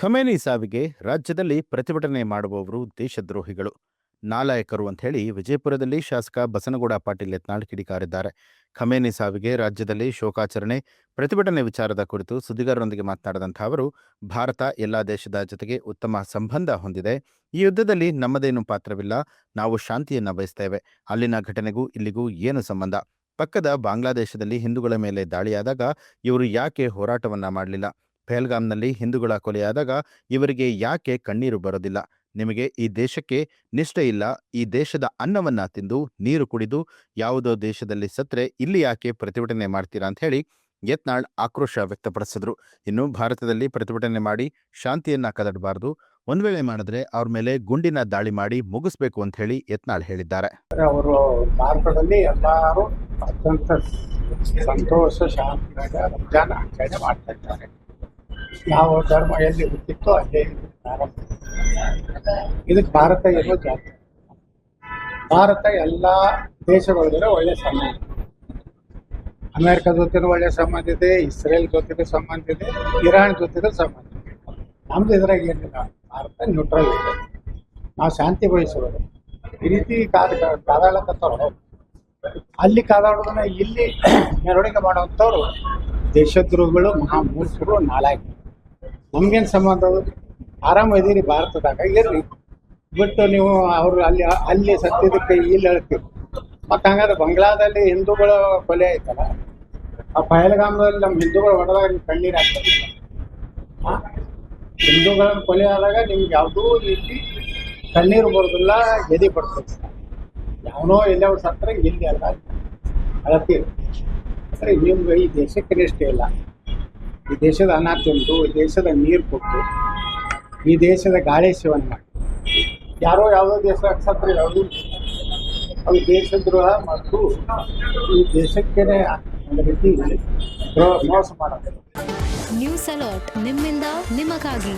Khamenei ಸಾವಿಗೆ ರಾಜ್ಯದಲ್ಲಿ ಪ್ರತಿಭಟನೆ ಮಾಡುವವರು ದೇಶದ್ರೋಹಿಗಳು, ನಾಲಾಯಕರು ಅಂತ ಹೇಳಿ ವಿಜಯಪುರದಲ್ಲಿ ಶಾಸಕ ಬಸನಗೌಡ ಪಾಟೀಲ್ ಯತ್ನಾಳ್ ಕಿಡಿಕಾರಿದ್ದಾರೆ. ಖಮೇನಿ ಸಾವಿಗೆ ರಾಜ್ಯದಲ್ಲಿ ಶೋಕಾಚರಣೆ, ಪ್ರತಿಭಟನೆ ವಿಚಾರದ ಕುರಿತು ಸುದ್ದಿಗಾರರೊಂದಿಗೆ ಮಾತನಾಡಿದಂಥ ಅವರು, ಭಾರತ ಎಲ್ಲಾ ದೇಶದ ಜೊತೆಗೆ ಉತ್ತಮ ಸಂಬಂಧ ಹೊಂದಿದೆ. ಈ ಯುದ್ಧದಲ್ಲಿ ನಮ್ಮದೇನು ಪಾತ್ರವಿಲ್ಲ. ನಾವು ಶಾಂತಿಯನ್ನ ಬಯಸ್ತೇವೆ. ಅಲ್ಲಿನ ಘಟನೆಗೂ ಇಲ್ಲಿಗೂ ಏನು ಸಂಬಂಧ? ಪಕ್ಕದ ಬಾಂಗ್ಲಾದೇಶದಲ್ಲಿ ಹಿಂದೂಗಳ ಮೇಲೆ ದಾಳಿಯಾದಾಗ ಇವರು ಯಾಕೆ ಹೋರಾಟವನ್ನ ಮಾಡಲಿಲ್ಲ? ಪಹಲ್ಗಾಮ್ನಲ್ಲಿ ಹಿಂದೂಗಳ ಕೊಲೆಯಾದಾಗ ಇವರಿಗೆ ಯಾಕೆ ಕಣ್ಣೀರು ಬರೋದಿಲ್ಲ? ನಿಮಗೆ ಈ ದೇಶಕ್ಕೆ ನಿಷ್ಠೆ ಇಲ್ಲ. ಈ ದೇಶದ ಅನ್ನವನ್ನ ತಿಂದು ನೀರು ಕುಡಿದು ಯಾವುದೋ ದೇಶದಲ್ಲಿ ಸತ್ರೆ ಇಲ್ಲಿ ಯಾಕೆ ಪ್ರತಿಭಟನೆ ಮಾಡ್ತೀರಾ ಅಂತ ಹೇಳಿ ಯತ್ನಾಳ್ ಆಕ್ರೋಶ ವ್ಯಕ್ತಪಡಿಸಿದ್ರು. ಇನ್ನು ಭಾರತದಲ್ಲಿ ಪ್ರತಿಭಟನೆ ಮಾಡಿ ಶಾಂತಿಯನ್ನ ಕದಡಬಾರದು. ಒಂದ್ ವೇಳೆ ಮಾಡಿದ್ರೆ ಅವ್ರ ಮೇಲೆ ಗುಂಡಿನ ದಾಳಿ ಮಾಡಿ ಮುಗಿಸ್ಬೇಕು ಅಂತ ಹೇಳಿ ಯತ್ನಾಳ್ ಹೇಳಿದ್ದಾರೆ. ಅವರು ಭಾರತದಲ್ಲಿ ಎಲ್ಲರೂ ಅತ್ಯಂತ ಸಂತೋಷ ಶಾಂತಿಯಾಗ ರಂಜಾನ್ ಆಚರಣೆ ಮಾಡ್ತಾ ಇದ್ದಾರೆ. ಯಾವ ಧರ್ಮ ಎಲ್ಲಿ ಹುಟ್ಟಿತ್ತೋ ಅಲ್ಲೇ ಪ್ರಾರಂಭ. ಇದಕ್ಕೆ ಭಾರತ ಏನೋ ಜಾತಿ. ಭಾರತ ಎಲ್ಲ ದೇಶಗಳ ಜೊತೆ ಒಳ್ಳೆ ಸಂಬಂಧ, ಅಮೆರಿಕ ಜೊತೆನೂ ಒಳ್ಳೆ ಸಂಬಂಧ ಇದೆ, ಇಸ್ರೇಲ್ ಜೊತೆಗೂ ಸಂಬಂಧ ಇದೆ, ಇರಾನ್ ಜೊತೆಗೂ ಸಂಬಂಧ ಇದೆ. ನಮ್ದು ಇದ್ರಾಗ ಏನಿಲ್ಲ, ಭಾರತ ನ್ಯೂಟ್ರಲ್ ಇದೆ. ನಾವು ಶಾಂತಿ ಬಯಸುವುದು. ಈ ರೀತಿ ಕಾದಾಡಕತ್ತವ್ರು, ಅಲ್ಲಿ ಕಾದಾಡೋದನ್ನ ಇಲ್ಲಿ ಮೆರವಣಿಗೆ ಮಾಡುವಂಥವ್ರು ದೇಶದ್ರೋಹಿಗಳು, ಮಹಾಮೂರ್ಖರು, ನಾಲಾಯಕರು. ನಮ್ಗೇನು ಸಂಬಂಧ? ಆರಾಮ ಇದೀರಿ ಭಾರತದಾಗ, ಇರ್ರಿ. ಬಿಟ್ಟು ನೀವು ಅವರು ಅಲ್ಲಿ ಸತ್ಯದಕ್ಕೆ ಇಲ್ಲಿ ಹೇಳ್ತೀವಿ. ಮತ್ತು ಹಂಗಾದ್ರೆ ಬಂಗ್ಲಾದಲ್ಲಿ ಹಿಂದೂಗಳ ಕೊಲೆ ಆಯ್ತಲ್ಲ, ಆ ಪಹಲ್ಗಾಮದಲ್ಲಿ ನಮ್ಮ ಹಿಂದೂಗಳು ಹೊಡೆದಾಗ ನೀವು ಕಣ್ಣೀರು ಹಾಕ್ತಾರೆ. ಹಿಂದೂಗಳ ಕೊಲೆ ಆದಾಗ ನಿಮ್ಗೆ ಯಾವುದೂ ರೀತಿ ಕಣ್ಣೀರು ಬರೋದಿಲ್ಲ, ಎದೆ ಬರ್ತದೆ. ಯಾವನೋ ಎಲ್ಲೋ ಸತ್ರೆ ಇಲ್ಲಿ ಅಲ್ಲ ಅಳತೀರಿ. ಅಂದರೆ ನಿಮ್ಗೆ ಈ ದೇಶಕ್ಕೆ ನಿಷ್ಠೆ ಇಲ್ಲ. ಈ ದೇಶದ ಅನ್ನ ತಿಂದು, ಈ ದೇಶದ ನೀರು ಕೊಟ್ಟು, ಈ ದೇಶದ ಗಾಳಿ ಸೇವನೆ ಮಾಡಿ ಯಾರೋ ಯಾವುದೋ ದೇಶ ಸತ್ರೆ ಯಾವುದೂ ಅದು ದೇಶದ್ರೋಹ ಮತ್ತು ಈ ದೇಶಕ್ಕೇನೆ ಒಂದು ರೀತಿ ಮೋಸ ಮಾಡೋದು. ನ್ಯೂಸ್ ಅಲರ್ಟ್ ನಿಮ್ಮಿಂದ ನಿಮಗಾಗಿ.